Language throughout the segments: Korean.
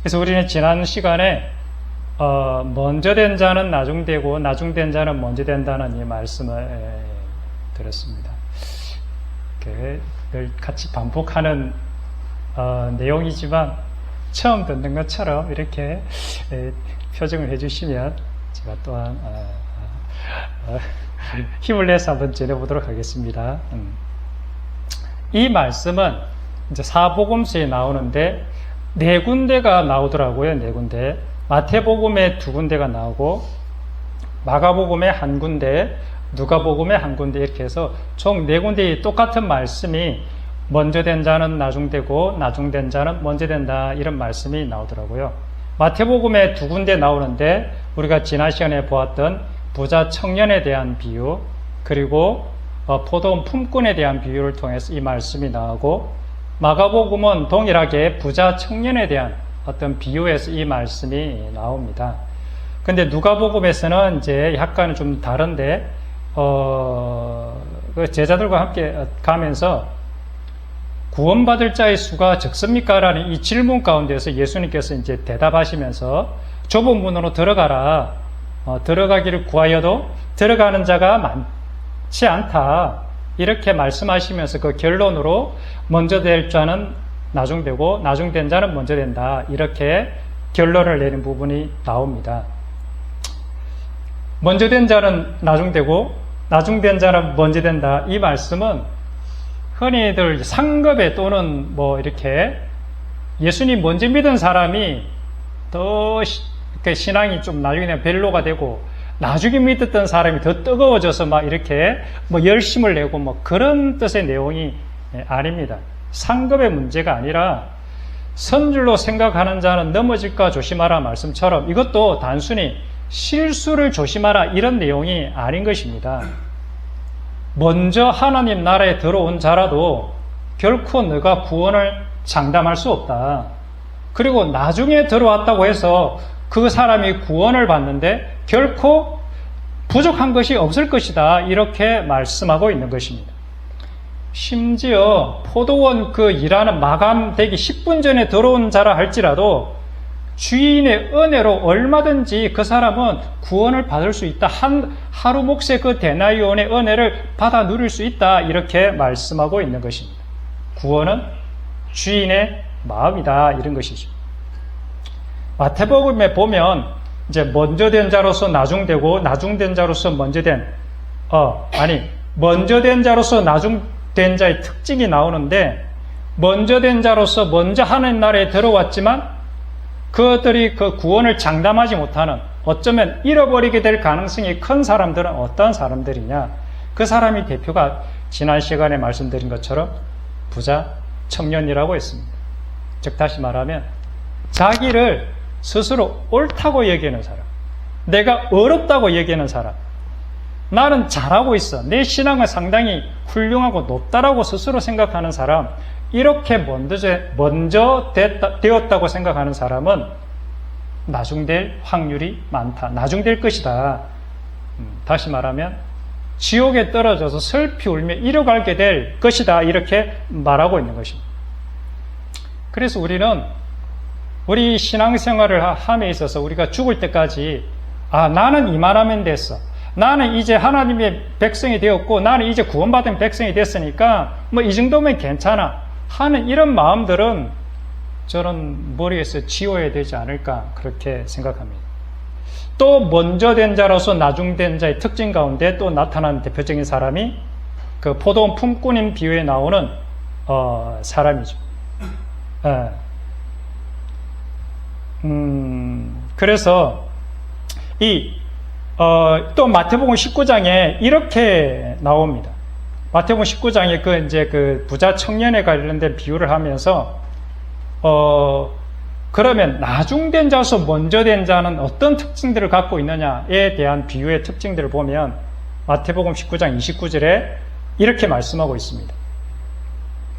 그래서 우리는 지난 시간에 먼저 된 자는 나중되고 나중된 자는 먼저 된다는 이 말씀을 드렸습니다. 늘 같이 반복하는 내용이지만 처음 듣는 것처럼 이렇게 표정을 해주시면 제가 또한 힘을 내서 한번 전해보도록 하겠습니다. 이 말씀은 이제 사복음서에 나오는데 네 군데가 나오더라고요. 네 군데. 마태복음에 두 군데가 나오고 마가복음에 한 군데, 누가복음에 한 군데 이렇게 해서 총 네 군데의 똑같은 말씀이 먼저 된 자는 나중되고 나중된 자는 먼저 된다 이런 말씀이 나오더라고요. 마태복음에 두 군데 나오는데 우리가 지난 시간에 보았던 부자 청년에 대한 비유 그리고 포도원 품꾼에 대한 비유를 통해서 이 말씀이 나오고 마가복음은 동일하게 부자 청년에 대한 어떤 비유에서 이 말씀이 나옵니다. 근데 누가복음에서는 이제 약간은 좀 다른데 그 제자들과 함께 가면서 구원받을 자의 수가 적습니까? 라는 이 질문 가운데서 예수님께서 이제 대답하시면서 좁은 문으로 들어가라. 들어가기를 구하여도 들어가는 자가 많지 않다. 이렇게 말씀하시면서 그 결론으로 먼저 될 자는 나중되고 나중된 자는 먼저 된다. 이렇게 결론을 내는 부분이 나옵니다. 먼저 된 자는 나중되고 나중된 자는 먼저 된다. 이 말씀은 흔히들 상급에 또는 뭐 이렇게 예수님 먼저 믿은 사람이 더 신앙이 좀 나중에 벨로가 되고 나중에 믿었던 사람이 더 뜨거워져서 막 이렇게 뭐 열심을 내고 뭐 그런 뜻의 내용이 아닙니다. 상급의 문제가 아니라 선줄로 생각하는 자는 넘어질까 조심하라 말씀처럼 이것도 단순히 실수를 조심하라 이런 내용이 아닌 것입니다. 먼저 하나님 나라에 들어온 자라도 결코 너가 구원을 장담할 수 없다. 그리고 나중에 들어왔다고 해서 그 사람이 구원을 받는데 결코 부족한 것이 없을 것이다. 이렇게 말씀하고 있는 것입니다. 심지어 포도원 그 일하는 마감되기 10분 전에 들어온 자라 할지라도 주인의 은혜로 얼마든지 그 사람은 구원을 받을 수 있다. 하루 몫의 그 데나리온의 은혜를 받아 누릴 수 있다. 이렇게 말씀하고 있는 것입니다. 구원은 주인의 마음이다. 이런 것이죠. 마태복음에 보면 이제 먼저 된 자로서 나중되고 나중된 자로서 먼저 된 먼저 된 자로서 나중된 자의 특징이 나오는데 먼저 된 자로서 먼저 하나님 나라에 들어왔지만 그것들이 그 구원을 장담하지 못하는 어쩌면 잃어버리게 될 가능성이 큰 사람들은 어떤 사람들이냐? 그 사람이 대표가 지난 시간에 말씀드린 것처럼 부자 청년이라고 했습니다. 즉 다시 말하면 자기를 스스로 옳다고 얘기하는 사람, 내가 어렵다고 얘기하는 사람, 나는 잘하고 있어, 내 신앙은 상당히 훌륭하고 높다라고 스스로 생각하는 사람, 이렇게 먼저 되었다고 생각하는 사람은 나중될 확률이 많다. 나중될 것이다. 다시 말하면 지옥에 떨어져서 슬피 울며 이뤄가게 될 것이다. 이렇게 말하고 있는 것입니다. 그래서 우리는 우리 신앙생활을 함에 있어서 우리가 죽을 때까지 나는 이만하면 됐어. 나는 이제 하나님의 백성이 되었고 나는 이제 구원받은 백성이 됐으니까 뭐 이 정도면 괜찮아 하는 이런 마음들은 저는 머리에서 지워야 되지 않을까 그렇게 생각합니다. 또 먼저 된 자로서 나중된 자의 특징 가운데 또 나타나는 대표적인 사람이 그 포도원 품꾼인 비유에 나오는 사람이죠. 그래서 또 마태복음 19장에 이렇게 나옵니다. 마태복음 19장에 그 부자 청년에 관련된 비유를 하면서 그러면 나중된 자로서 먼저 된 자는 어떤 특징들을 갖고 있느냐에 대한 비유의 특징들을 보면 마태복음 19장 29절에 이렇게 말씀하고 있습니다.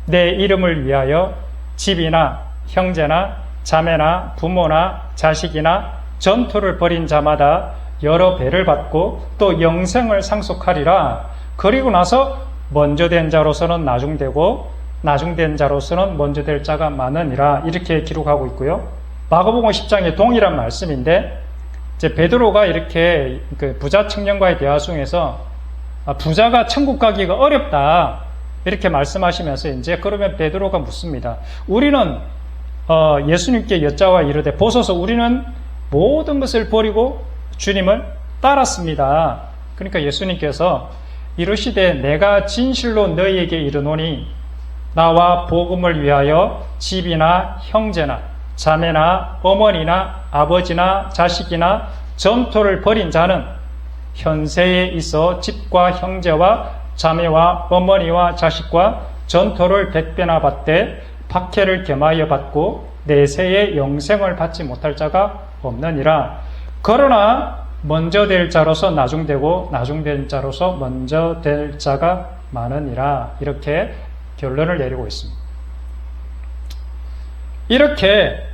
내 이름을 위하여 집이나 형제나 자매나 부모나 자식이나 전투를 벌인 자마다 여러 배를 받고 또 영생을 상속하리라. 그리고 나서 먼저 된 자로서는 나중되고 나중된 자로서는 먼저 될 자가 많으니라. 이렇게 기록하고 있고요. 마가복음 10장의 동일한 말씀인데, 이제 베드로가 이렇게 그 부자 청년과의 대화 중에서 부자가 천국 가기가 어렵다 이렇게 말씀하시면서 이제 그러면 베드로가 묻습니다. 우리는 예수님께 여짜와 이르되 보소서 우리는 모든 것을 버리고 주님을 따랐습니다. 그러니까 예수님께서 이르시되 내가 진실로 너희에게 이르노니 나와 복음을 위하여 집이나 형제나 자매나 어머니나 아버지나 자식이나 전토를 벌인 자는 현세에 있어 집과 형제와 자매와 어머니와 자식과 전토를 100배나 받되 박해를 겸하여 받고 내세에 영생을 받지 못할 자가 없느니라. 그러나 먼저 될 자로서 나중되고 나중된 자로서 먼저 될 자가 많으니라. 이렇게 결론을 내리고 있습니다. 이렇게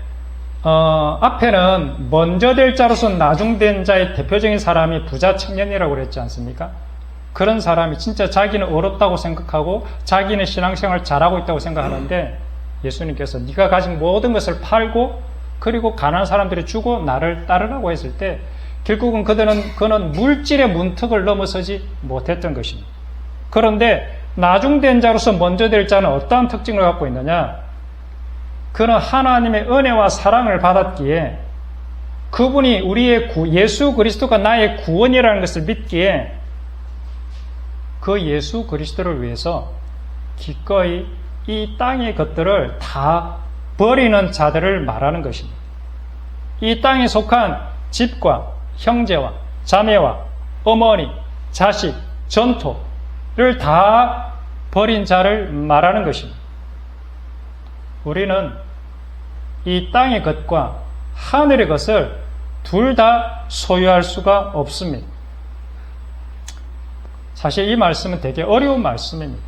앞에는 먼저 될 자로서 나중된 자의 대표적인 사람이 부자 청년이라고 그랬지 않습니까? 그런 사람이 진짜 자기는 어렵다고 생각하고 자기는 신앙생활 잘하고 있다고 생각하는데 예수님께서 네가 가진 모든 것을 팔고 그리고 가난한 사람들이 주고 나를 따르라고 했을 때 결국은 그는 물질의 문턱을 넘어서지 못했던 것입니다. 그런데 나중된 자로서 먼저 될 자는 어떠한 특징을 갖고 있느냐? 그는 하나님의 은혜와 사랑을 받았기에 그분이 우리의 예수 그리스도가 나의 구원이라는 것을 믿기에 그 예수 그리스도를 위해서 기꺼이 이 땅의 것들을 다 버리는 자들을 말하는 것입니다. 이 땅에 속한 집과 형제와 자매와 어머니, 자식, 전토를 다 버린 자를 말하는 것입니다. 우리는 이 땅의 것과 하늘의 것을 둘 다 소유할 수가 없습니다. 사실 이 말씀은 되게 어려운 말씀입니다.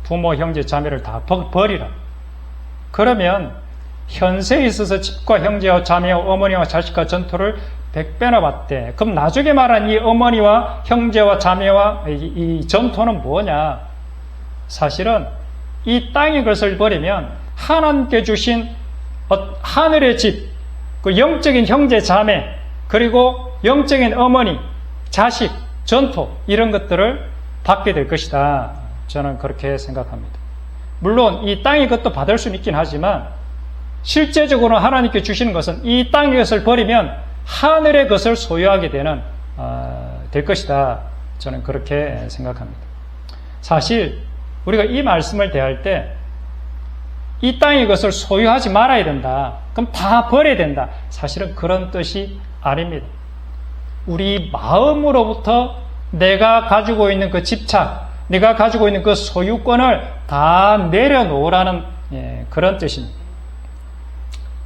부모, 형제, 자매를 다 버리라. 그러면 현세에 있어서 집과 형제와 자매와 어머니와 자식과 전토를 100배나 받대. 그럼 나중에 말한 이 어머니와 형제와 자매와 이 전토는 뭐냐? 사실은 이 땅의 것을 버리면 하나님께 주신 하늘의 집, 그 영적인 형제, 자매, 그리고 영적인 어머니, 자식, 전토 이런 것들을 받게 될 것이다. 저는 그렇게 생각합니다. 물론 이 땅의 것도 받을 수는 있긴 하지만 실제적으로 하나님께 주시는 것은 이 땅의 것을 버리면 하늘의 것을 소유하게 될 것이다. 저는 그렇게 생각합니다. 사실 우리가 이 말씀을 대할 때 이 땅의 것을 소유하지 말아야 된다. 그럼 다 버려야 된다. 사실은 그런 뜻이 아닙니다. 우리 마음으로부터 내가 가지고 있는 그 집착, 내가 가지고 있는 그 소유권을 다 내려놓으라는 그런 뜻입니다.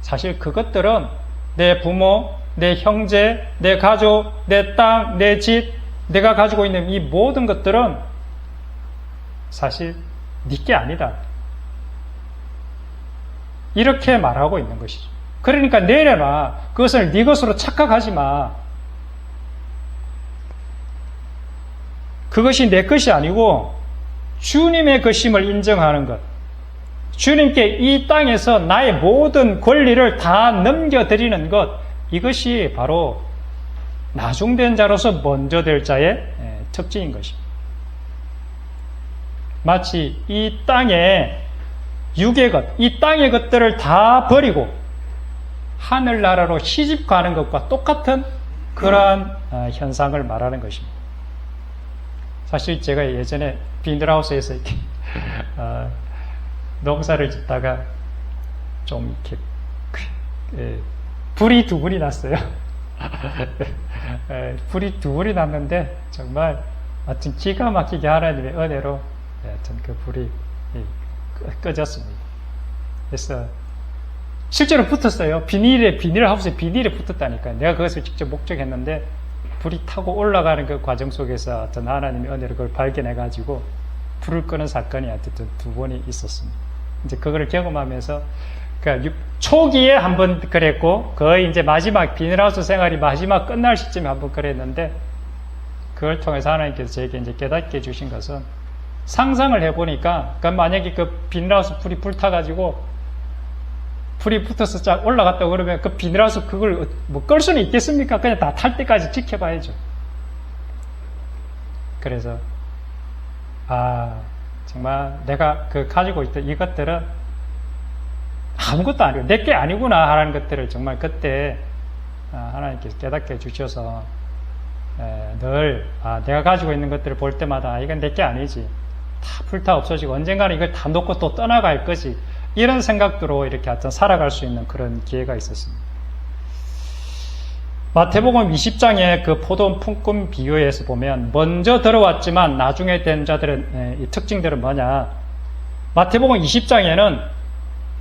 사실 그것들은 내 부모, 내 형제, 내 가족, 내 땅, 내 집, 내가 가지고 있는 이 모든 것들은 사실 네 게 아니다. 이렇게 말하고 있는 것이죠. 그러니까 내려놔. 그것을 네 것으로 착각하지 마. 그것이 내 것이 아니고 주님의 것임을 인정하는 것. 주님께 이 땅에서 나의 모든 권리를 다 넘겨드리는 것. 이것이 바로 나중된 자로서 먼저 될 자의 특징인 것입니다. 마치 이 땅의 육의 것, 이 땅의 것들을 다 버리고 하늘나라로 시집 가는 것과 똑같은 그러한 현상을 말하는 것입니다. 사실 제가 예전에 비닐하우스에서 이렇게 농사를 짓다가 좀 이렇게 불이 두 분이 났어요. 불이 두 분이 났는데 정말 하여튼 기가 막히게 하나님의 은혜로 하여튼 그 불이 꺼졌습니다. 그래서 실제로 붙었어요. 비닐하우스에 비닐에 붙었다니까요. 내가 그것을 직접 목격했는데 불이 타고 올라가는 그 과정 속에서 어떤 하나님의 은혜로 그걸 발견해가지고 불을 끄는 사건이 어쨌든 두 번이 있었습니다. 이제 그거를 경험하면서 그러니까 초기에 한번 그랬고 거의 이제 마지막 비닐하우스 생활이 마지막 끝날 시점에 한번 그랬는데 그걸 통해서 하나님께서 저에게 이제 깨닫게 해주신 것은 상상을 해보니까, 그러니까 만약에 그 비닐하우스 불이 불타가지고 불이 붙어서 쫙 올라갔다고 그러면 그 비닐하우스 그걸 뭐 끌 수는 있겠습니까? 그냥 다 탈 때까지 지켜봐야죠. 그래서 정말 내가 가지고 있던 이것들은 아무것도 아니고 내게 아니구나 하는 것들을 정말 그때 하나님께서 깨닫게 해주셔서 늘 내가 가지고 있는 것들을 볼 때마다 이건 내게 아니지, 다 불타 없어지고 언젠가는 이걸 다 놓고 또 떠나갈 거지, 이런 생각으로 이렇게 하여튼 살아갈 수 있는 그런 기회가 있었습니다. 마태복음 20장의 그 포도 품꾼 비유에서 보면 먼저 들어왔지만 나중에 된 자들의 이 특징들은 뭐냐? 마태복음 20장에는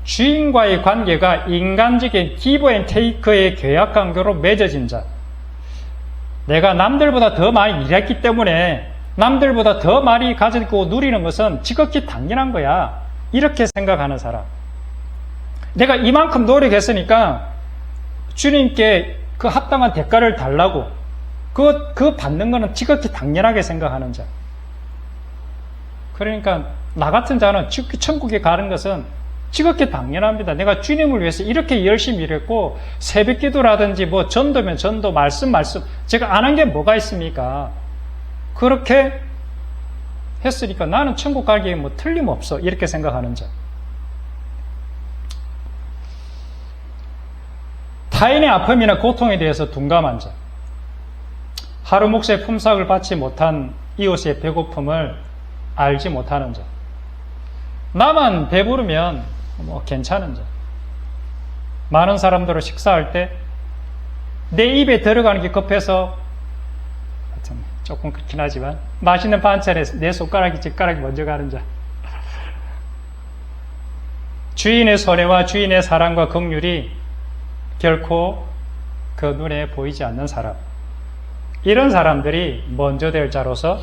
주인과의 관계가 인간적인 기브 앤 테이크의 계약 관계로 맺어진 자, 내가 남들보다 더 많이 일했기 때문에 남들보다 더 많이 가지고 누리는 것은 지극히 당연한 거야, 이렇게 생각하는 사람. 내가 이만큼 노력했으니까 주님께 그 합당한 대가를 달라고 그 받는 거는 지극히 당연하게 생각하는 자. 그러니까 나 같은 자는 지극히 천국에 가는 것은 지극히 당연합니다. 내가 주님을 위해서 이렇게 열심히 일했고 새벽 기도라든지 뭐 전도면 전도, 말씀 제가 안 한 게 뭐가 있습니까? 그렇게 했으니까 나는 천국 가기에 뭐 틀림없어, 이렇게 생각하는 자. 타인의 아픔이나 고통에 대해서 둔감한 자, 하루 몫의 품삯을 받지 못한 이웃의 배고픔을 알지 못하는 자, 나만 배부르면 뭐 괜찮은 자, 많은 사람들로 식사할 때 내 입에 들어가는 게 급해서, 조금 그렇긴 하지만 맛있는 반찬에 내 젓가락이 먼저 가는 자, 주인의 손해와 주인의 사랑과 긍휼이 결코 그 눈에 보이지 않는 사람, 이런 사람들이 먼저 될 자로서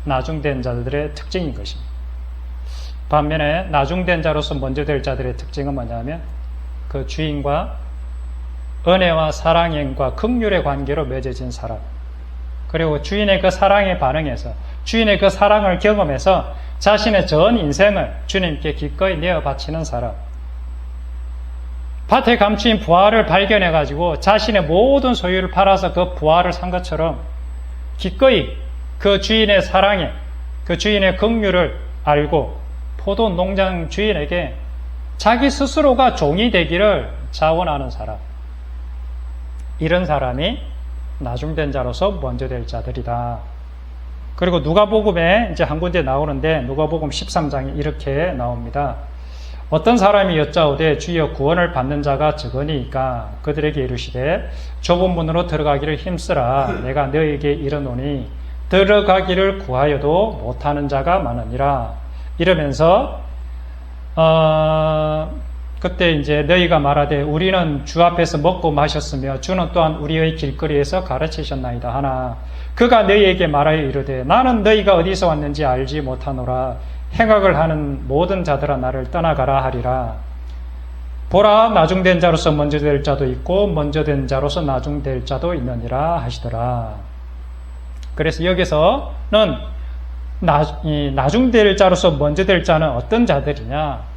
나중된 자들의 특징인 것입니다. 반면에 나중된 자로서 먼저 될 자들의 특징은 뭐냐면 그 주인과 은혜와 사랑과 긍휼의 관계로 맺어진 사람, 그리고 주인의 그 사랑에 반응해서 주인의 그 사랑을 경험해서 자신의 전 인생을 주님께 기꺼이 내어 바치는 사람, 밭에 감추인 부활을 발견해가지고 자신의 모든 소유를 팔아서 그 부활을 산 것처럼 기꺼이 그 주인의 사랑에, 그 주인의 긍휼을 알고 포도 농장 주인에게 자기 스스로가 종이 되기를 자원하는 사람, 이런 사람이 나중된 자로서 먼저 될 자들이다. 그리고 누가복음에 이제 한 군데 나오는데 누가복음 13장에 이렇게 나옵니다. 어떤 사람이 여짜오되 주여 구원을 받는 자가 적으니까 그들에게 이르시되 좁은 문으로 들어가기를 힘쓰라. 내가 너에게 이르노니 들어가기를 구하여도 못하는 자가 많으니라. 이러면서 그때 이제 너희가 말하되 우리는 주 앞에서 먹고 마셨으며 주는 또한 우리의 길거리에서 가르치셨나이다 하나 그가 너희에게 말하여 이르되 나는 너희가 어디서 왔는지 알지 못하노라. 행악을 하는 모든 자들아 나를 떠나가라 하리라. 보라, 나중된 자로서 먼저 될 자도 있고 먼저 된 자로서 나중될 자도 있느니라 하시더라. 그래서 여기서는 나중될 자로서 먼저 될 자는 어떤 자들이냐?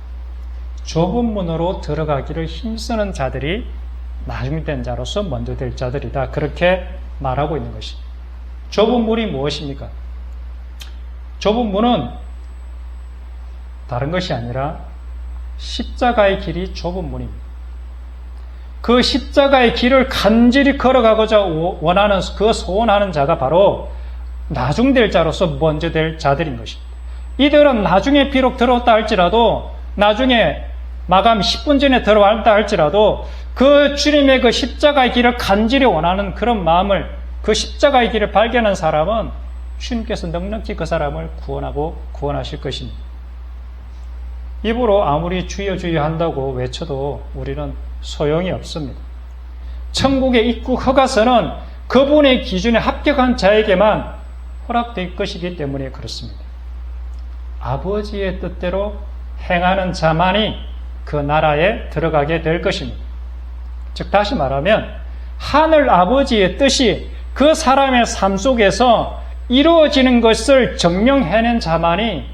좁은 문으로 들어가기를 힘쓰는 자들이 나중된 자로서 먼저 될 자들이다. 그렇게 말하고 있는 것입니다. 좁은 문이 무엇입니까? 좁은 문은 다른 것이 아니라 십자가의 길이 좁은 문입니다. 그 십자가의 길을 간절히 걸어가고자 원하는, 그 소원하는 자가 바로 나중될 자로서 먼저 될 자들인 것입니다. 이들은 나중에 비록 들어왔다 할지라도, 나중에 마감 10분 전에 들어왔다 할지라도 그 주님의 그 십자가의 길을 간절히 원하는 그런 마음을, 그 십자가의 길을 발견한 사람은 주님께서 넉넉히 그 사람을 구원하실 것입니다. 입으로 아무리 주여 주여 한다고 외쳐도 우리는 소용이 없습니다. 천국의 입구 허가서는 그분의 기준에 합격한 자에게만 허락될 것이기 때문에 그렇습니다. 아버지의 뜻대로 행하는 자만이 그 나라에 들어가게 될 것입니다. 즉 다시 말하면 하늘 아버지의 뜻이 그 사람의 삶 속에서 이루어지는 것을 증명해낸 자만이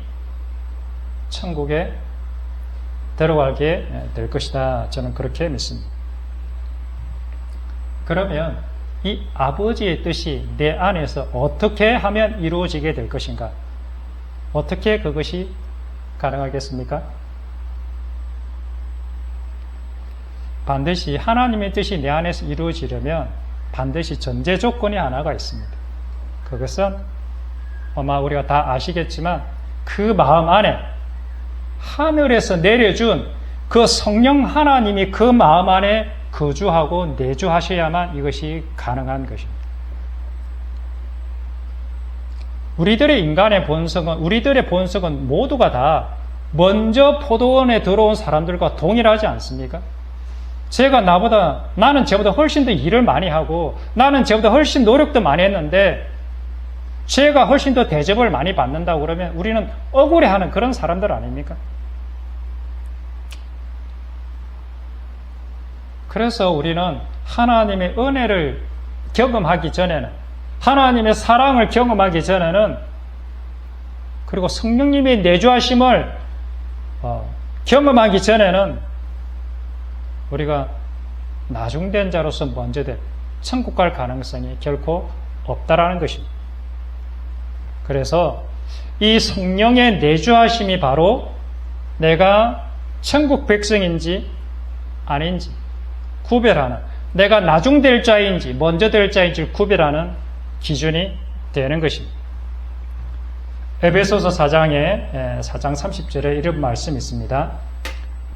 천국에 들어가게 될 것이다. 저는 그렇게 믿습니다. 그러면 이 아버지의 뜻이 내 안에서 어떻게 하면 이루어지게 될 것인가? 어떻게 그것이 가능하겠습니까? 반드시 하나님의 뜻이 내 안에서 이루어지려면 반드시 전제 조건이 하나가 있습니다. 그것은 아마 우리가 다 아시겠지만 그 마음 안에 하늘에서 내려준 그 성령 하나님이 그 마음 안에 거주하고 내주하셔야만 이것이 가능한 것입니다. 우리들의 본성은 모두가 다 먼저 포도원에 들어온 사람들과 동일하지 않습니까? 나는 쟤보다 훨씬 더 일을 많이 하고, 나는 쟤보다 훨씬 노력도 많이 했는데, 쟤가 훨씬 더 대접을 많이 받는다고 그러면 우리는 억울해하는 그런 사람들 아닙니까? 그래서 우리는 하나님의 은혜를 경험하기 전에는, 하나님의 사랑을 경험하기 전에는, 그리고 성령님의 내주하심을 경험하기 전에는 우리가 나중된 자로서 먼저 될 천국 갈 가능성이 결코 없다라는 것입니다. 그래서 이 성령의 내주하심이 바로 내가 천국 백성인지 아닌지 구별하는, 내가 나중될 자인지 먼저 될 자인지 구별하는 기준이 되는 것입니다. 에베소서 4장 30절에 이런 말씀이 있습니다.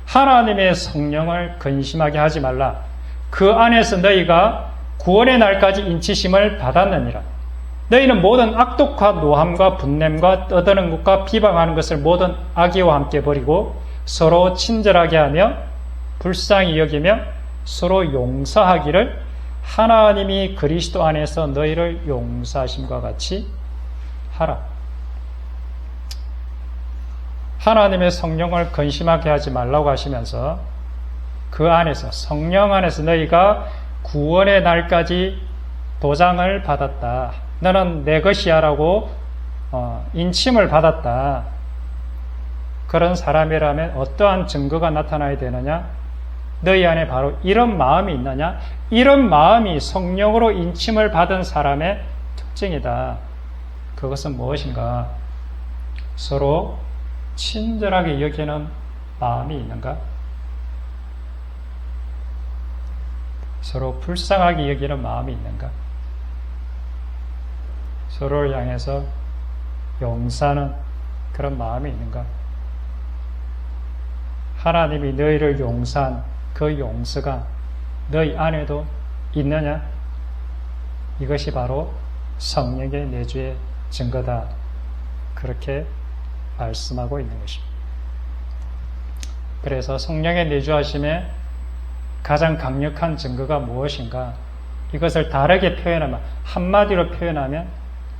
하나님의 성령을 근심하게 하지 말라. 그 안에서 너희가 구원의 날까지 인치심을 받았느니라. 너희는 모든 악독과 노함과 분냄과 떠드는 것과 비방하는 것을 모든 악의와 함께 버리고 서로 친절하게 하며 불쌍히 여기며 서로 용서하기를 하나님이 그리스도 안에서 너희를 용서하심과 같이 하라. 하나님의 성령을 근심하게 하지 말라고 하시면서 그 안에서, 성령 안에서 너희가 구원의 날까지 도장을 받았다. 너는 내 것이야 라고 인침을 받았다. 그런 사람이라면 어떠한 증거가 나타나야 되느냐? 너희 안에 바로 이런 마음이 있느냐? 이런 마음이 성령으로 인침을 받은 사람의 특징이다. 그것은 무엇인가? 서로 친절하게 여기는 마음이 있는가? 서로 불쌍하게 여기는 마음이 있는가? 서로를 향해서 용서하는 그런 마음이 있는가? 하나님이 너희를 용서한 그 용서가 너희 안에도 있느냐? 이것이 바로 성령의 내주의 증거다. 그렇게 말씀하고 있는 것입니다. 그래서 성령의 내주하심의 가장 강력한 증거가 무엇인가? 이것을 다르게 표현하면, 한마디로 표현하면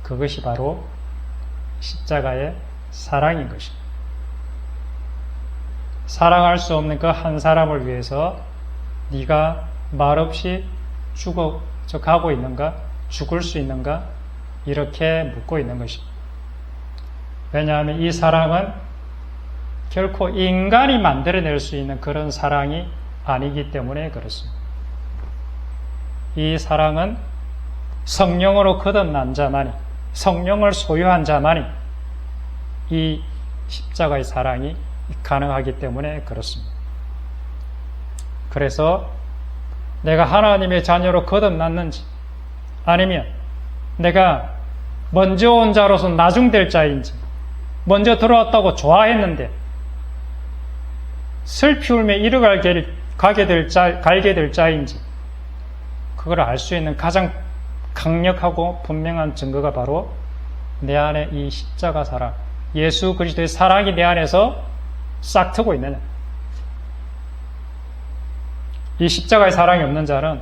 그것이 바로 십자가의 사랑인 것입니다. 사랑할 수 없는 그 한 사람을 위해서 네가 말없이 가고 있는가? 죽을 수 있는가? 이렇게 묻고 있는 것입니다. 왜냐하면 이 사랑은 결코 인간이 만들어낼 수 있는 그런 사랑이 아니기 때문에 그렇습니다. 이 사랑은 성령으로 거듭난 자만이, 성령을 소유한 자만이 이 십자가의 사랑이 가능하기 때문에 그렇습니다. 그래서 내가 하나님의 자녀로 거듭났는지, 아니면 내가 먼저 온 자로서 나중될 자인지, 먼저 들어왔다고 좋아했는데 슬피 울며 가게 될 자인지, 그걸 알 수 있는 가장 강력하고 분명한 증거가 바로 내 안에 이 십자가 사랑, 예수 그리스도의 사랑이 내 안에서 싹 트고 있느냐. 이 십자가의 사랑이 없는 자는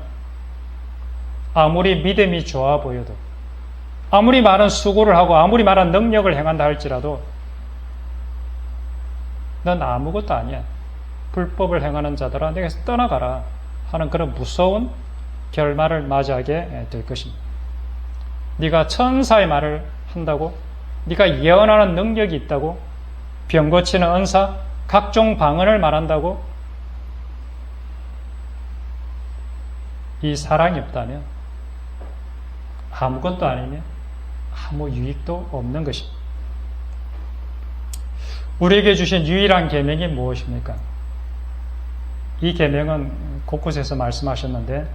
아무리 믿음이 좋아 보여도, 아무리 많은 수고를 하고 아무리 많은 능력을 행한다 할지라도 넌 아무것도 아니야. 불법을 행하는 자들아 내게서 떠나가라 하는 그런 무서운 결말을 맞이하게 될 것입니다. 네가 천사의 말을 한다고, 네가 예언하는 능력이 있다고, 병 고치는 은사, 각종 방언을 말한다고? 이 사랑이 없다면 아무것도 아니면 아무 유익도 없는 것입니다. 우리에게 주신 유일한 계명이 무엇입니까? 이 계명은 곳곳에서 말씀하셨는데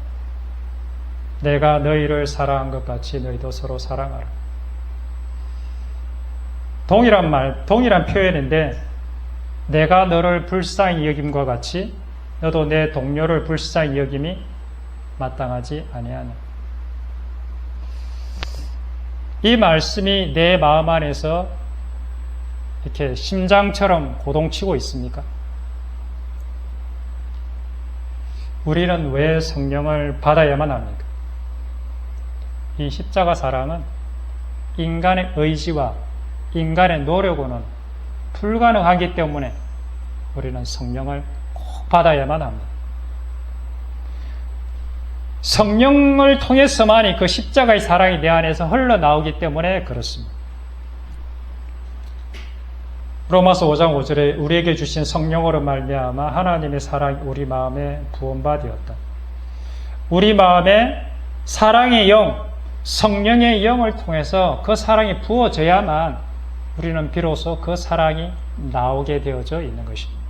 내가 너희를 사랑한 것 같이 너희도 서로 사랑하라. 동일한 표현인데 내가 너를 불쌍히 여김과 같이 너도 내 동료를 불쌍히 여김이 마땅하지 아니하냐. 이 말씀이 내 마음 안에서 이렇게 심장처럼 고동치고 있습니까? 우리는 왜 성령을 받아야만 합니까? 이 십자가 사랑은 인간의 의지와 인간의 노력으로는 불가능하기 때문에 우리는 성령을 꼭 받아야만 합니다. 성령을 통해서만이 그 십자가의 사랑이 내 안에서 흘러나오기 때문에 그렇습니다. 로마서 5장 5절에 우리에게 주신 성령으로 말미암아 하나님의 사랑이 우리 마음에 부음받았다. 우리 마음에 사랑의 영, 성령의 영을 통해서 그 사랑이 부어져야만 우리는 비로소 그 사랑이 나오게 되어져 있는 것입니다.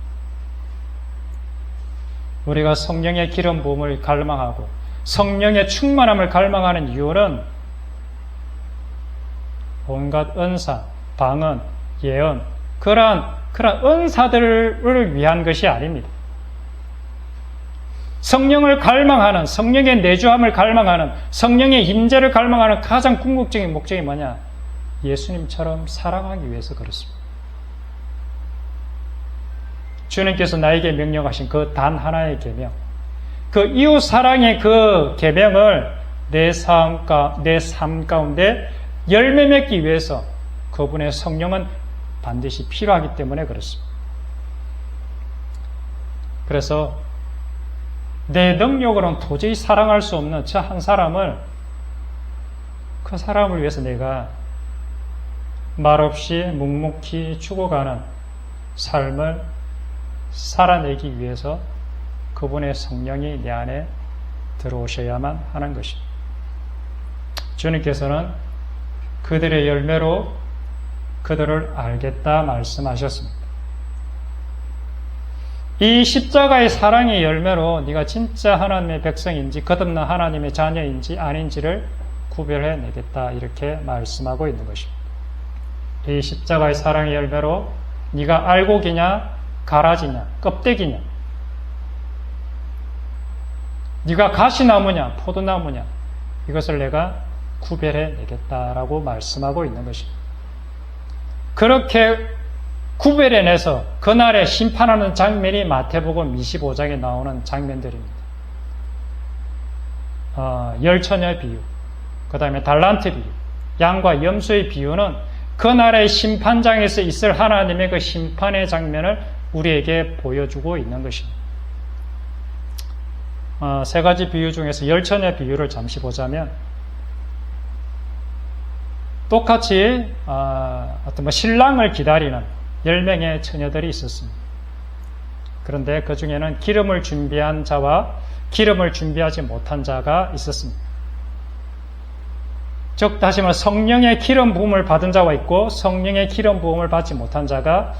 우리가 성령의 기름 부음을 갈망하고 성령의 충만함을 갈망하는 이유는 온갖 은사, 방언, 예언, 그러한 은사들을 위한 것이 아닙니다. 성령을 갈망하는, 성령의 내주함을 갈망하는, 성령의 임재를 갈망하는 가장 궁극적인 목적이 뭐냐? 예수님처럼 사랑하기 위해서 그렇습니다. 주님께서 나에게 명령하신 그 단 하나의 계명, 그 이웃 사랑의 그 계명을 내 삶 가운데 열매 맺기 위해서 그분의 성령은 반드시 필요하기 때문에 그렇습니다. 그래서 내 능력으로는 도저히 사랑할 수 없는 저 한 사람을, 그 사람을 위해서 내가 말없이 묵묵히 죽어가는 삶을 살아내기 위해서 그분의 성령이 내 안에 들어오셔야만 하는 것입니다. 주님께서는 그들의 열매로 그들을 알겠다 말씀하셨습니다. 이 십자가의 사랑의 열매로 네가 진짜 하나님의 백성인지 거듭난 하나님의 자녀인지 아닌지를 구별해내겠다, 이렇게 말씀하고 있는 것입니다. 이 십자가의 사랑의 열매로 네가 알곡이냐 가라지냐 껍데기냐, 네가 가시나무냐 포도나무냐, 이것을 내가 구별해내겠다라고 말씀하고 있는 것입니다. 그렇게 구별해내서 그날에 심판하는 장면이 마태복음 25장에 나오는 장면들입니다. 열처녀의 비유, 그 다음에 달란트 비유, 양과 염소의 비유는 그날의 심판장에서 있을 하나님의 그 심판의 장면을 우리에게 보여주고 있는 것입니다. 세 가지 비유 중에서 열처녀의 비유를 잠시 보자면, 똑같이 어떤 신랑을 기다리는 10명의 처녀들이 있었습니다. 그런데 그 중에는 기름을 준비한 자와 기름을 준비하지 못한 자가 있었습니다. 즉 다시 말해 성령의 기름 부음을 받은 자가 있고 성령의 기름 부음을 받지 못한 자가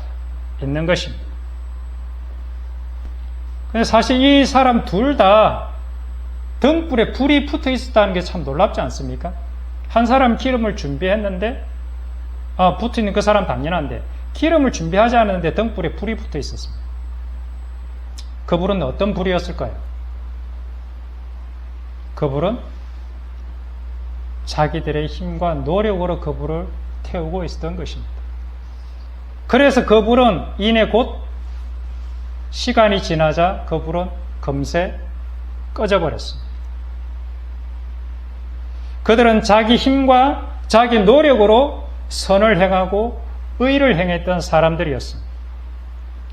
있는 것입니다. 근데 사실 이 사람 둘 다 등불에 불이 붙어 있었다는 게 참 놀랍지 않습니까? 한 사람 기름을 준비했는데 붙어 있는 그 사람 당연한데 기름을 준비하지 않았는데 등불에 불이 붙어 있었습니다. 그 불은 어떤 불이었을까요? 그 불은 자기들의 힘과 노력으로 그 불을 태우고 있었던 것입니다. 그래서 그 불은 이내 곧 시간이 지나자 그 불은 금세 꺼져버렸습니다. 그들은 자기 힘과 자기 노력으로 선을 행하고 의를 행했던 사람들이었습니다.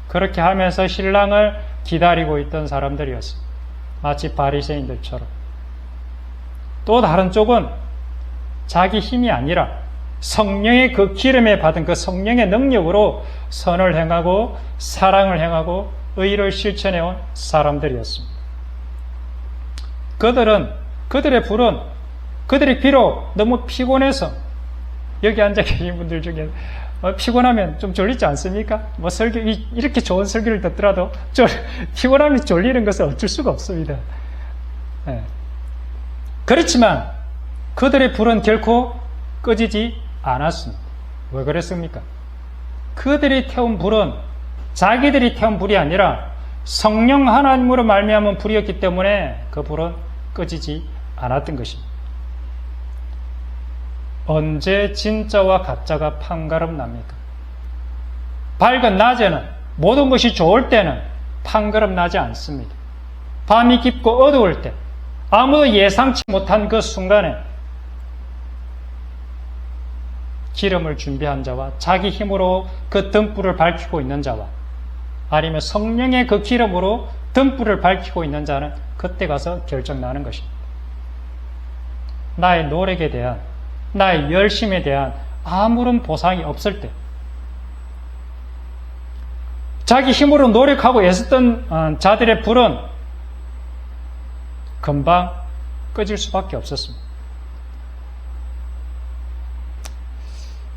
그렇게 하면서 신랑을 기다리고 있던 사람들이었습니다. 마치 바리새인들처럼. 또 다른 쪽은 자기 힘이 아니라 성령의 그 기름에 받은 그 성령의 능력으로 선을 행하고 사랑을 행하고 의를 실천해온 사람들이었습니다. 그들의 불은 그들이 비록 너무 피곤해서, 여기 앉아 계신 분들 중에 피곤하면 좀 졸리지 않습니까? 뭐 설교, 이렇게 좋은 설교를 듣더라도 피곤하면 졸리는 것은 어쩔 수가 없습니다. 네. 그렇지만 그들의 불은 결코 꺼지지 않았습니다. 왜 그랬습니까? 그들이 태운 불은 자기들이 태운 불이 아니라 성령 하나님으로 말미암은 불이었기 때문에 그 불은 꺼지지 않았던 것입니다. 언제 진짜와 가짜가 판가름 납니까? 밝은 낮에는, 모든 것이 좋을 때는 판가름 나지 않습니다. 밤이 깊고 어두울 때, 아무도 예상치 못한 그 순간에 기름을 준비한 자와 자기 힘으로 그 등불을 밝히고 있는 자와, 아니면 성령의 그 기름으로 등불을 밝히고 있는 자는 그때 가서 결정나는 것입니다. 나의 노력에 대한, 나의 열심에 대한 아무런 보상이 없을 때, 자기 힘으로 노력하고 애썼던 자들의 불은 금방 꺼질 수밖에 없었습니다.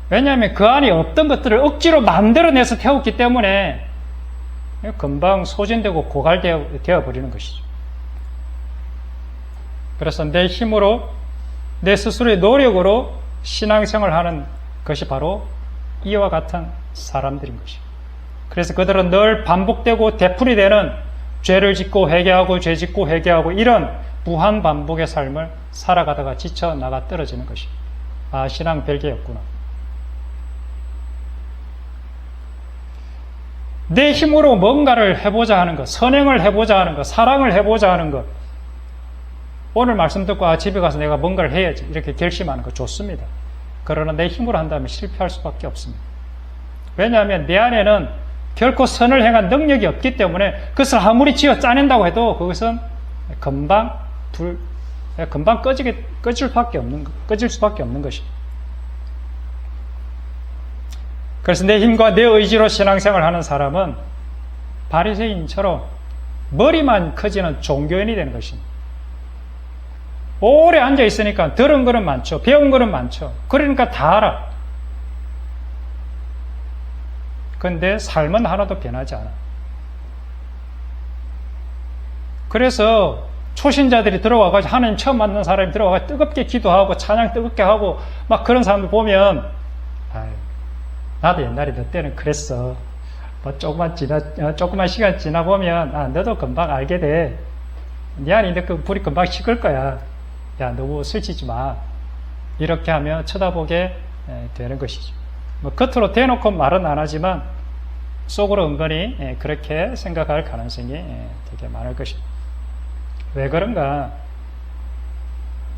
왜냐하면 그 안에 없던 것들을 억지로 만들어내서 태웠기 때문에 금방 소진되고 고갈되어 버리는 것이죠. 그래서 내 힘으로, 내 스스로의 노력으로 신앙생활을 하는 것이 바로 이와 같은 사람들인 것이죠. 그래서 그들은 늘 반복되고 되풀이 되는 죄를 짓고 회개하고 죄 짓고 회개하고 이런 무한 반복의 삶을 살아가다가 지쳐 나가 떨어지는 것이죠. 아, 신앙 별게 없구나. 내 힘으로 뭔가를 해보자 하는 것, 선행을 해보자 하는 것, 사랑을 해보자 하는 것, 오늘 말씀 듣고 집에 가서 내가 뭔가를 해야지 이렇게 결심하는 거 좋습니다. 그러나 내 힘으로 한다면 실패할 수밖에 없습니다. 왜냐하면 내 안에는 결코 선을 행한 능력이 없기 때문에 그것을 아무리 쥐어 짜낸다고 해도 그것은 금방 꺼질 수밖에 없는 것입니다. 그래서 내 힘과 내 의지로 신앙생활을 하는 사람은 바리새인처럼 머리만 커지는 종교인이 되는 것입니다. 오래 앉아 있으니까 들은 거는 많죠. 배운 거는 많죠. 그러니까 다 알아. 그런데 삶은 하나도 변하지 않아. 그래서 초신자들이 들어와가지고, 하나님 처음 만난 사람이 들어와가지고 뜨겁게 기도하고 찬양 뜨겁게 하고 막 그런 사람들 보면, 아유, 나도 옛날에 너 때는 그랬어. 뭐 조금만 시간 지나 보면, 너도 금방 알게 돼. 네 안에 있는 그 불이 금방 식을 거야. 야, 너무 설치지 마. 이렇게 하면 쳐다보게 되는 것이죠. 뭐 겉으로 대놓고 말은 안 하지만 속으로 은근히 그렇게 생각할 가능성이 되게 많을 것입니다. 왜 그런가?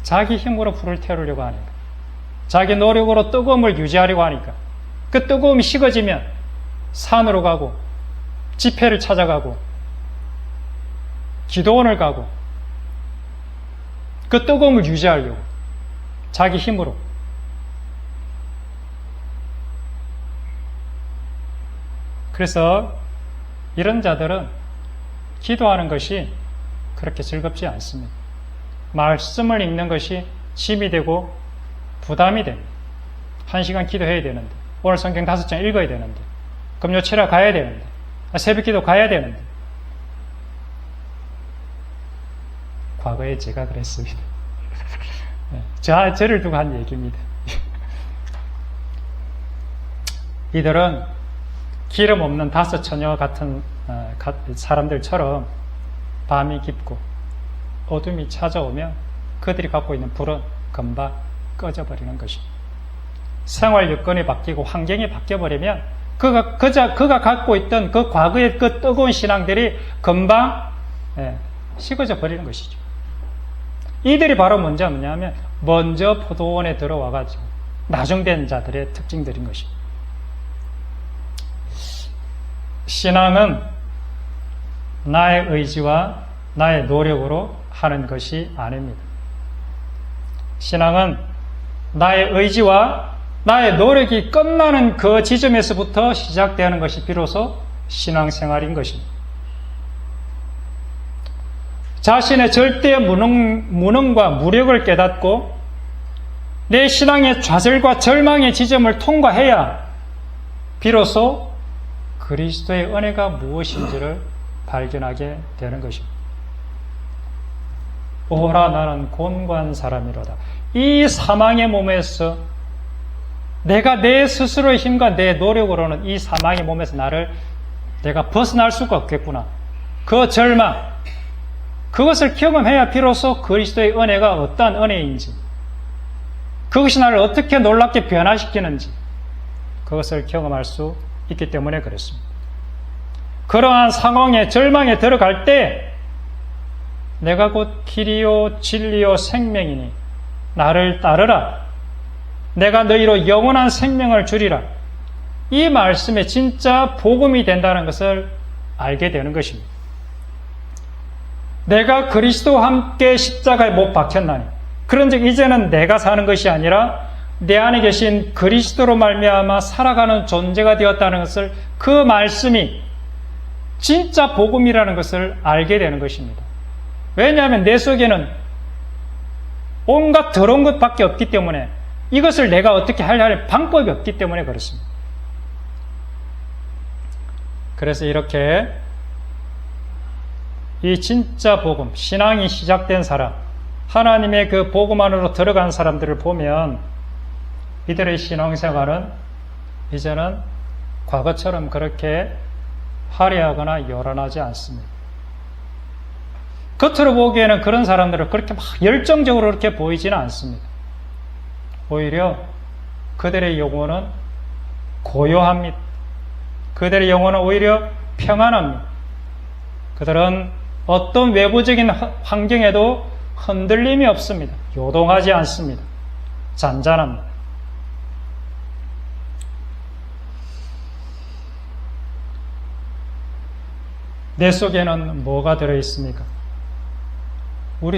자기 힘으로 불을 태우려고 하니까, 자기 노력으로 뜨거움을 유지하려고 하니까, 그 뜨거움이 식어지면 산으로 가고 집회를 찾아가고 기도원을 가고 그 뜨거움을 유지하려고 자기 힘으로. 그래서 이런 자들은 기도하는 것이 그렇게 즐겁지 않습니다. 말씀을 읽는 것이 짐이 되고 부담이 됩니다. 1시간 기도해야 되는데, 오늘 성경 5장 읽어야 되는데, 금요 철야 가야 되는데, 새벽기도 가야 되는데. 과거에 제가 그랬습니다. 저를 두고 한 얘기입니다. 이들은 기름 없는 5 처녀 같은 사람들처럼 밤이 깊고 어둠이 찾아오면 그들이 갖고 있는 불은 금방 꺼져버리는 것입니다. 생활 여건이 바뀌고 환경이 바뀌어버리면 그가 갖고 있던 그 과거의 그 뜨거운 신앙들이 금방 식어져 버리는 것이죠. 이들이 바로 뭐냐면 먼저 포도원에 들어와가지고 나중된 자들의 특징들인 것입니다. 신앙은 나의 의지와 나의 노력으로 하는 것이 아닙니다. 신앙은 나의 의지와 나의 노력이 끝나는 그 지점에서부터 시작되는 것이 비로소 신앙생활인 것입니다. 자신의 절대 무능과 무력을 깨닫고 내 신앙의 좌절과 절망의 지점을 통과해야 비로소 그리스도의 은혜가 무엇인지를 발견하게 되는 것입니다. 오라 나는 곤고한 사람이로다. 이 사망의 몸에서 내가 내 스스로의 힘과 내 노력으로는 이 사망의 몸에서 내가 벗어날 수가 없겠구나. 그 절망, 그것을 경험해야 비로소 그리스도의 은혜가 어떠한 은혜인지, 그것이 나를 어떻게 놀랍게 변화시키는지 그것을 경험할 수 있기 때문에 그렇습니다. 그러한 상황에 절망에 들어갈 때 내가 곧 길이요 진리요 생명이니 나를 따르라. 내가 너희로 영원한 생명을 주리라. 이 말씀에 진짜 복음이 된다는 것을 알게 되는 것입니다. 내가 그리스도와 함께 십자가에 못 박혔나니 그런즉 이제는 내가 사는 것이 아니라 내 안에 계신 그리스도로 말미암아 살아가는 존재가 되었다는 것을, 그 말씀이 진짜 복음이라는 것을 알게 되는 것입니다. 왜냐하면 내 속에는 온갖 더러운 것밖에 없기 때문에, 이것을 내가 어떻게 하려는 방법이 없기 때문에 그렇습니다. 그래서 이렇게 이 진짜 복음, 신앙이 시작된 사람, 하나님의 그 복음 안으로 들어간 사람들을 보면 이들의 신앙생활은 이제는 과거처럼 그렇게 화려하거나 요란하지 않습니다. 겉으로 보기에는 그런 사람들은 그렇게 막 열정적으로 그렇게 보이지는 않습니다. 오히려 그들의 영혼은 고요합니다. 그들의 영혼은 오히려 평안합니다. 그들은 어떤 외부적인 환경에도 흔들림이 없습니다. 요동하지 않습니다. 잔잔합니다. 내 속에는 뭐가 들어있습니까? 우리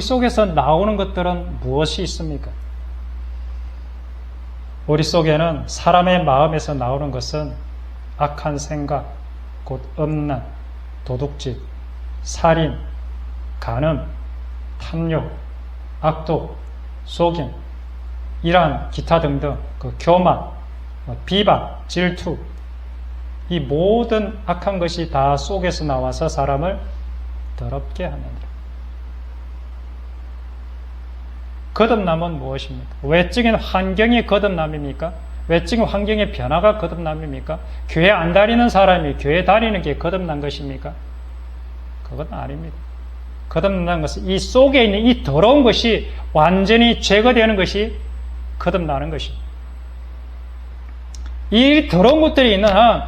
속에서 나오는 것들은 무엇이 있습니까? 우리 속에는, 사람의 마음에서 나오는 것은 악한 생각, 곧 음란, 도둑질, 살인, 간음, 탐욕, 악독, 속임, 이란 기타 등등, 그 교만, 비방, 질투, 이 모든 악한 것이 다 속에서 나와서 사람을 더럽게 합니다. 거듭남은 무엇입니까? 외적인 환경이 거듭남입니까? 외적인 환경의 변화가 거듭남입니까? 교회 안 다니는 사람이 교회 다니는 게 거듭난 것입니까? 그건 아닙니다. 거듭난 것은 이 속에 있는 이 더러운 것이 완전히 제거되는 것이 거듭나는 것입니다. 이 더러운 것들이 있는 한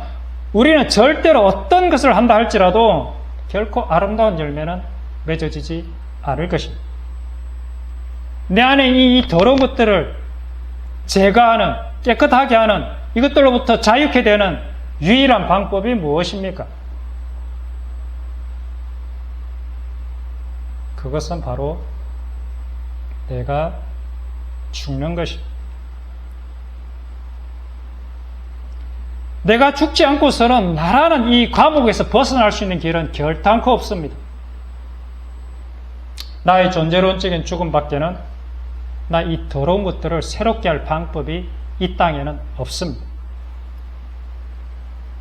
우리는 절대로 어떤 것을 한다 할지라도 결코 아름다운 열매는 맺어지지 않을 것입니다. 내 안에 이 더러운 것들을 제거하는, 깨끗하게 하는, 이것들로부터 자유케 되는 유일한 방법이 무엇입니까? 그것은 바로 내가 죽는 것입니다. 내가 죽지 않고서는 나라는 이 감옥에서 벗어날 수 있는 길은 결단코 없습니다. 나의 존재론적인 죽음밖에는 나 이 더러운 것들을 새롭게 할 방법이 이 땅에는 없습니다.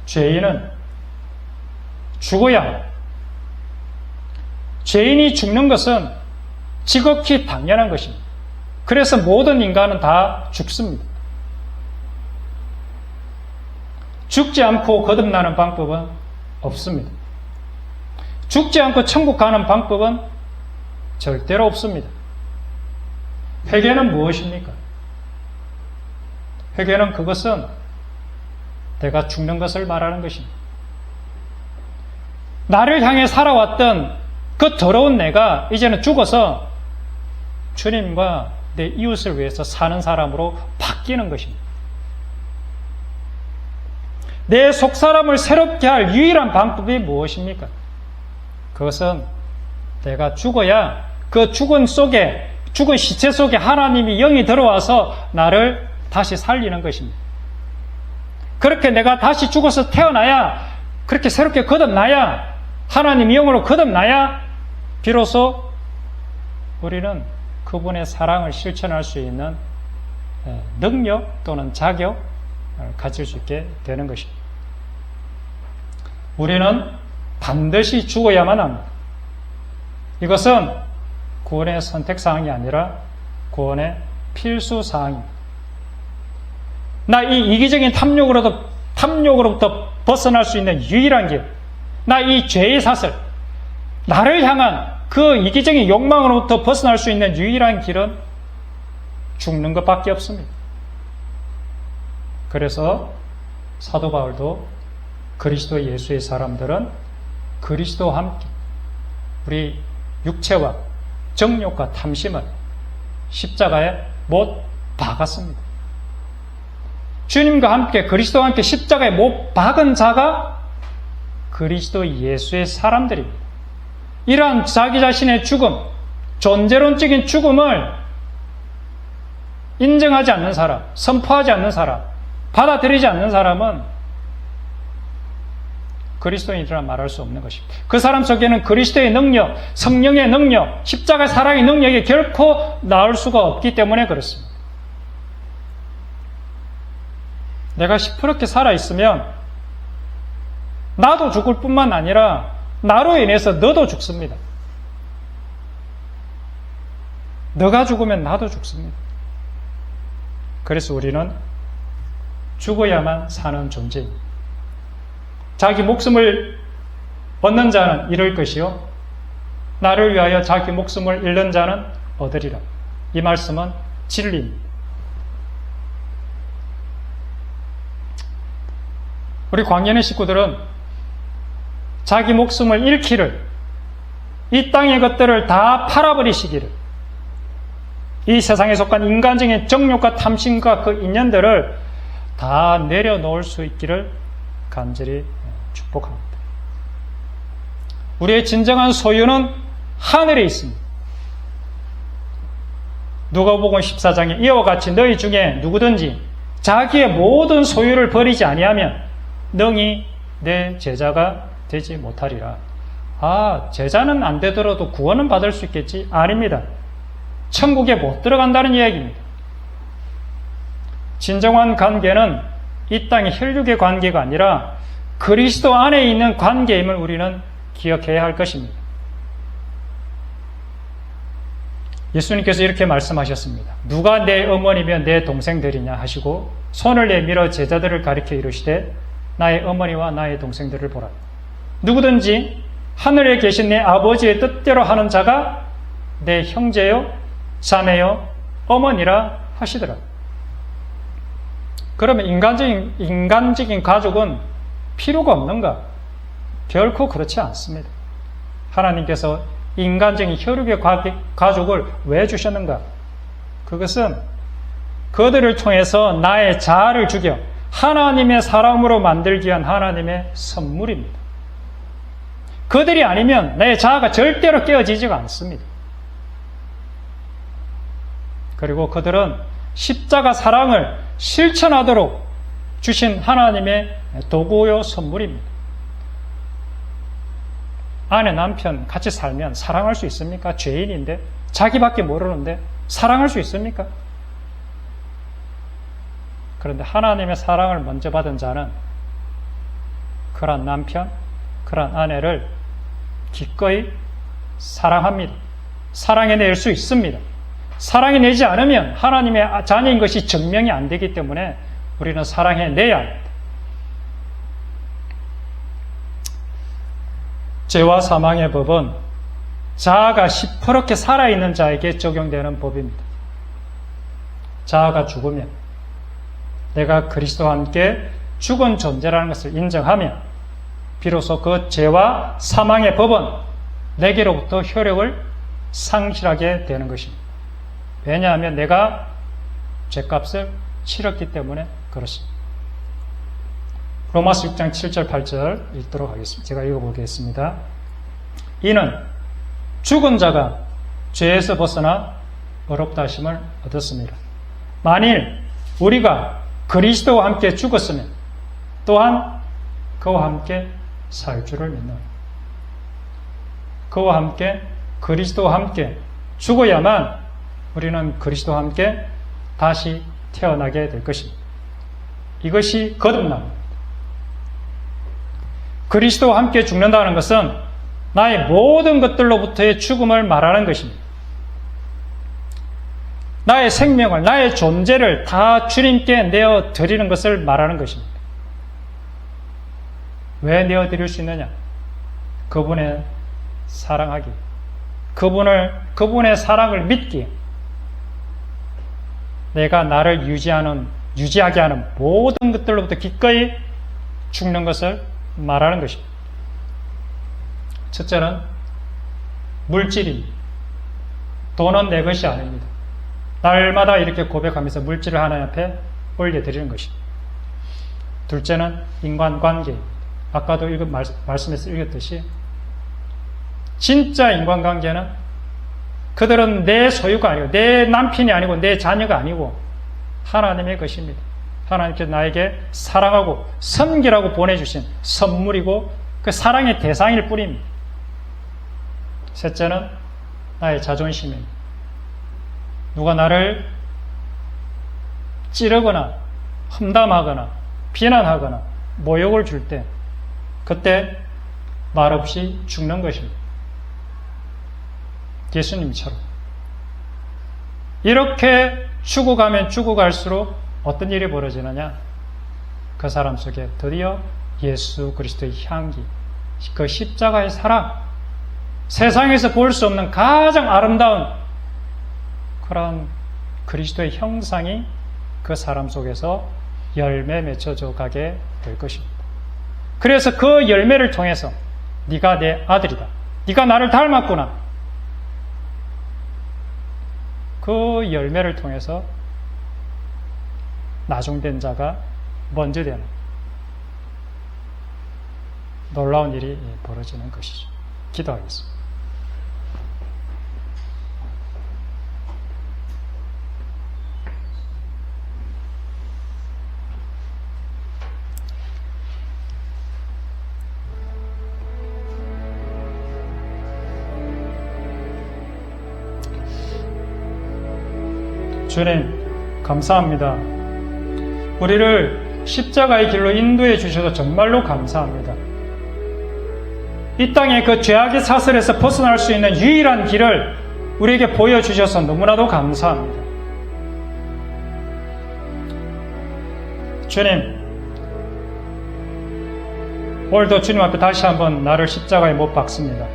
죄인은 죽어야 합니다. 죄인이 죽는 것은 지극히 당연한 것입니다. 그래서 모든 인간은 다 죽습니다. 죽지 않고 거듭나는 방법은 없습니다. 죽지 않고 천국 가는 방법은 절대로 없습니다. 회개는 무엇입니까? 회개는 그것은 내가 죽는 것을 말하는 것입니다. 나를 향해 살아왔던 그 더러운 내가 이제는 죽어서 주님과 내 이웃을 위해서 사는 사람으로 바뀌는 것입니다. 내 속사람을 새롭게 할 유일한 방법이 무엇입니까? 그것은 내가 죽어야 그 죽은 시체 속에 하나님이 영이 들어와서 나를 다시 살리는 것입니다. 그렇게 내가 다시 죽어서 태어나야, 그렇게 새롭게 거듭나야, 하나님 영으로 거듭나야 비로소 우리는 그분의 사랑을 실천할 수 있는 능력 또는 자격을 가질 수 있게 되는 것입니다. 우리는 반드시 죽어야만 합니다. 이것은 구원의 선택사항이 아니라 구원의 필수사항입니다. 나 이 이기적인 탐욕으로부터 벗어날 수 있는 유일한 길, 나 이 죄의 사슬, 나를 향한 그 이기적인 욕망으로부터 벗어날 수 있는 유일한 길은 죽는 것밖에 없습니다. 그래서 사도 바울도 그리스도 예수의 사람들은 그리스도와 함께 우리 육체와 정욕과 탐심을 십자가에 못 박았습니다. 주님과 함께, 그리스도와 함께 십자가에 못 박은 자가 그리스도 예수의 사람들입니다. 이러한 자기 자신의 죽음, 존재론적인 죽음을 인정하지 않는 사람, 선포하지 않는 사람, 받아들이지 않는 사람은 그리스도인이라 말할 수 없는 것입니다. 그 사람 속에는 그리스도의 능력, 성령의 능력, 십자가 사랑의 능력이 결코 나올 수가 없기 때문에 그렇습니다. 내가 시퍼렇게 살아있으면 나도 죽을 뿐만 아니라 나로 인해서 너도 죽습니다. 너가 죽으면 나도 죽습니다. 그래서 우리는 죽어야만 사는 존재입니다. 자기 목숨을 얻는 자는 잃을 것이요 나를 위하여 자기 목숨을 잃는 자는 얻으리라. 이 말씀은 진리입니다. 우리 광년의 식구들은 자기 목숨을 잃기를, 이 땅의 것들을 다 팔아버리시기를, 이 세상에 속한 인간적인 정욕과 탐심과 그 인연들을 다 내려놓을 수 있기를 간절히 축복합니다. 우리의 진정한 소유는 하늘에 있습니다. 누가복음 14장에 이와 같이 너희 중에 누구든지 자기의 모든 소유를 버리지 아니하면 능히 내 제자가 되지 못하리라. 제자는 안 되더라도 구원은 받을 수 있겠지? 아닙니다. 천국에 못 들어간다는 이야기입니다. 진정한 관계는 이 땅의 혈육의 관계가 아니라 그리스도 안에 있는 관계임을 우리는 기억해야 할 것입니다. 예수님께서 이렇게 말씀하셨습니다. 누가 내 어머니며 내 동생들이냐 하시고 손을 내밀어 제자들을 가리켜 이르시되 나의 어머니와 나의 동생들을 보라. 누구든지 하늘에 계신 내 아버지의 뜻대로 하는 자가 내 형제요, 자매요, 어머니라 하시더라. 그러면 인간적인 가족은 필요가 없는가? 결코 그렇지 않습니다. 하나님께서 인간적인 혈육의 가족을 왜 주셨는가? 그것은 그들을 통해서 나의 자아를 죽여 하나님의 사람으로 만들기 위한 하나님의 선물입니다. 그들이 아니면 내 자아가 절대로 깨어지지가 않습니다. 그리고 그들은 십자가 사랑을 실천하도록 주신 하나님의 도구요 선물입니다. 아내, 남편 같이 살면 사랑할 수 있습니까? 죄인인데, 자기밖에 모르는데 사랑할 수 있습니까? 그런데 하나님의 사랑을 먼저 받은 자는 그런 남편, 그런 아내를 기꺼이 사랑합니다. 사랑해낼 수 있습니다. 사랑해내지 않으면 하나님의 자녀인 것이 증명이 안 되기 때문에 우리는 사랑해내야 합니다. 죄와 사망의 법은 자아가 시퍼렇게 살아있는 자에게 적용되는 법입니다. 자아가 죽으면 내가 그리스도와 함께 죽은 존재라는 것을 인정하면 비로소 그 죄와 사망의 법은 내게로부터 효력을 상실하게 되는 것입니다. 왜냐하면 내가 죄값을 치렀기 때문에 그렇습니다. 로마서 6장 7절 8절 읽도록 하겠습니다. 제가 읽어보겠습니다. 이는 죽은 자가 죄에서 벗어나 의롭다 하심을 얻었습니다. 만일 우리가 그리스도와 함께 죽었으면 또한 그와 함께 살 줄을 믿는, 그와 함께 그리스도와 함께 죽어야만 우리는 그리스도와 함께 다시 태어나게 될 것입니다. 이것이 거듭남입니다. 그리스도와 함께 죽는다는 것은 나의 모든 것들로부터의 죽음을 말하는 것입니다. 나의 생명을, 나의 존재를 다 주님께 내어드리는 것을 말하는 것입니다. 왜 내어드릴 수 있느냐? 그분의 사랑하기, 그분의 사랑을 믿기, 내가 나를 유지하게 하는 모든 것들로부터 기꺼이 죽는 것을 말하는 것입니다. 첫째는 물질입니다. 돈은 내 것이 아닙니다. 날마다 이렇게 고백하면서 물질을 하나님 앞에 올려드리는 것입니다. 둘째는 인간관계입니다. 아까도 말씀에서 읽었듯이 진짜 인간관계는 그들은 내 소유가 아니고 내 남편이 아니고 내 자녀가 아니고 하나님의 것입니다. 하나님께서 나에게 사랑하고 섬기라고 보내주신 선물이고 그 사랑의 대상일 뿐입니다. 셋째는 나의 자존심입니다. 누가 나를 찌르거나 험담하거나 비난하거나 모욕을 줄 때 그때 말없이 죽는 것입니다. 예수님처럼. 이렇게 죽어가면 죽어갈수록 어떤 일이 벌어지느냐? 그 사람 속에 드디어 예수 그리스도의 향기, 그 십자가의 사랑, 세상에서 볼 수 없는 가장 아름다운 그런 그리스도의 형상이 그 사람 속에서 열매 맺혀져 가게 될 것입니다. 그래서 그 열매를 통해서 네가 내 아들이다, 네가 나를 닮았구나, 그 열매를 통해서 나중된 자가 먼저 되는 놀라운 일이 벌어지는 것이죠. 기도하겠습니다. 주님, 감사합니다. 우리를 십자가의 길로 인도해 주셔서 정말로 감사합니다. 이 땅의 그 죄악의 사슬에서 벗어날 수 있는 유일한 길을 우리에게 보여주셔서 너무나도 감사합니다. 주님, 오늘도 주님 앞에 다시 한번 나를 십자가에 못 박습니다.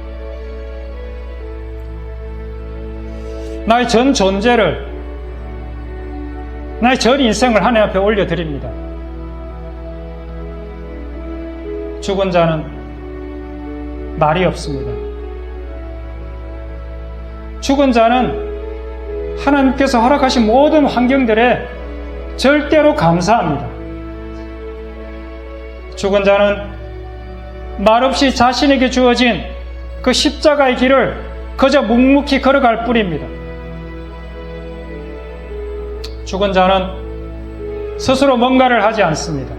나의 전 존재를, 나의 전 인생을 하나님 앞에 올려드립니다. 죽은 자는 말이 없습니다. 죽은 자는 하나님께서 허락하신 모든 환경들에 절대로 감사합니다. 죽은 자는 말없이 자신에게 주어진 그 십자가의 길을 그저 묵묵히 걸어갈 뿐입니다. 죽은 자는 스스로 뭔가를 하지 않습니다.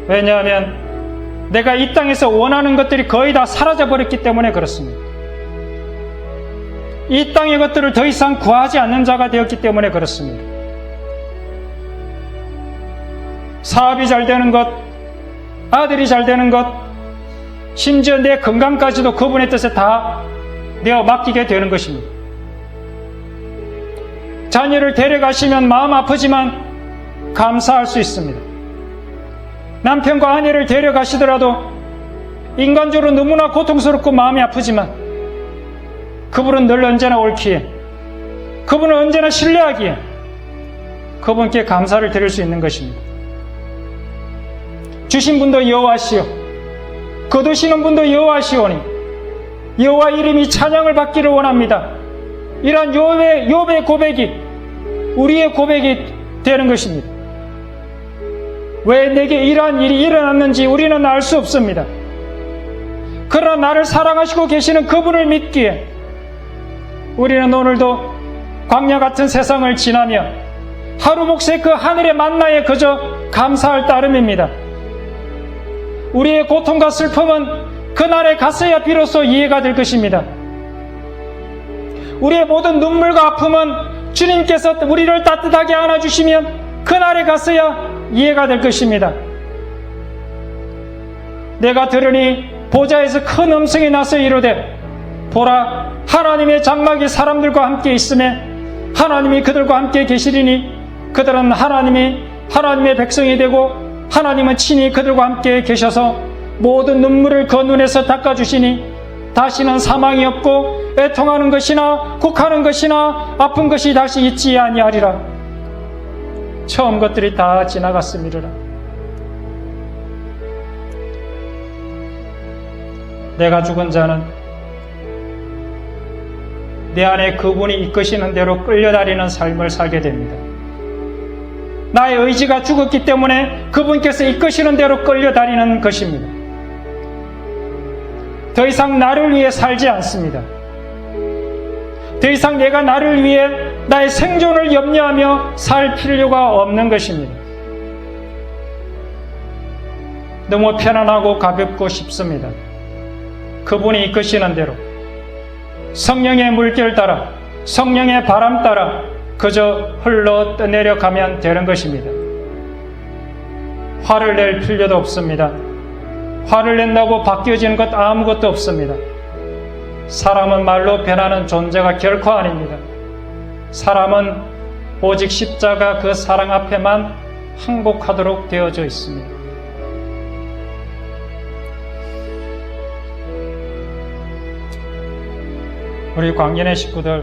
왜냐하면 내가 이 땅에서 원하는 것들이 거의 다 사라져버렸기 때문에 그렇습니다. 이 땅의 것들을 더 이상 구하지 않는 자가 되었기 때문에 그렇습니다. 사업이 잘 되는 것, 아들이 잘 되는 것, 심지어 내 건강까지도 그분의 뜻에 다 내어 맡기게 되는 것입니다. 자녀를 데려가시면 마음 아프지만 감사할 수 있습니다. 남편과 아내를 데려가시더라도 인간적으로 너무나 고통스럽고 마음이 아프지만 그분은 늘 언제나 옳기에, 그분은 언제나 신뢰하기에 그분께 감사를 드릴 수 있는 것입니다. 주신 분도 여호와시오, 거두시는 분도 여호와시오니 여호와 이름이 찬양을 받기를 원합니다. 이러한 욥의 고백이 우리의 고백이 되는 것입니다. 왜 내게 이러한 일이 일어났는지 우리는 알 수 없습니다. 그러나 나를 사랑하시고 계시는 그분을 믿기에 우리는 오늘도 광야 같은 세상을 지나며 하루 몫의 그 하늘의 만나에 그저 감사할 따름입니다. 우리의 고통과 슬픔은 그날에 갔어야 비로소 이해가 될 것입니다. 우리의 모든 눈물과 아픔은 주님께서 우리를 따뜻하게 안아주시면 그날에 갔어야 이해가 될 것입니다. 내가 들으니 보좌에서 큰 음성이 나서 이르되 보라, 하나님의 장막이 사람들과 함께 있음에 하나님이 그들과 함께 계시리니 그들은 하나님의 백성이 되고 하나님은 친히 그들과 함께 계셔서 모든 눈물을 그 눈에서 닦아주시니 다시는 사망이 없고 애통하는 것이나 곡하는 것이나 아픈 것이 다시 있지 아니하리라. 처음 것들이 다 지나갔음이라. 내가 죽은 자는 내 안에 그분이 이끄시는 대로 끌려다니는 삶을 살게 됩니다. 나의 의지가 죽었기 때문에 그분께서 이끄시는 대로 끌려다니는 것입니다. 더 이상 나를 위해 살지 않습니다. 더 이상 내가 나를 위해 나의 생존을 염려하며 살 필요가 없는 것입니다. 너무 편안하고 가볍고 쉽습니다. 그분이 이끄시는 대로 성령의 물결 따라 성령의 바람 따라 그저 흘러 떠내려가면 되는 것입니다. 화를 낼 필요도 없습니다. 화를 낸다고 바뀌어지는 것 아무것도 없습니다. 사람은 말로 변하는 존재가 결코 아닙니다. 사람은 오직 십자가 그 사랑 앞에만 항복하도록 되어져 있습니다. 우리 광년의 식구들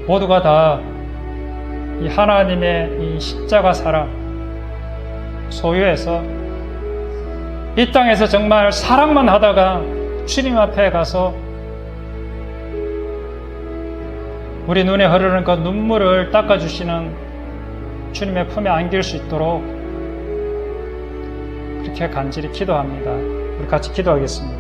모두가 다 이 하나님의 이 십자가 사랑 소유해서 이 땅에서 정말 사랑만 하다가 주님 앞에 가서 우리 눈에 흐르는 그 눈물을 닦아주시는 주님의 품에 안길 수 있도록 그렇게 간절히 기도합니다. 우리 같이 기도하겠습니다.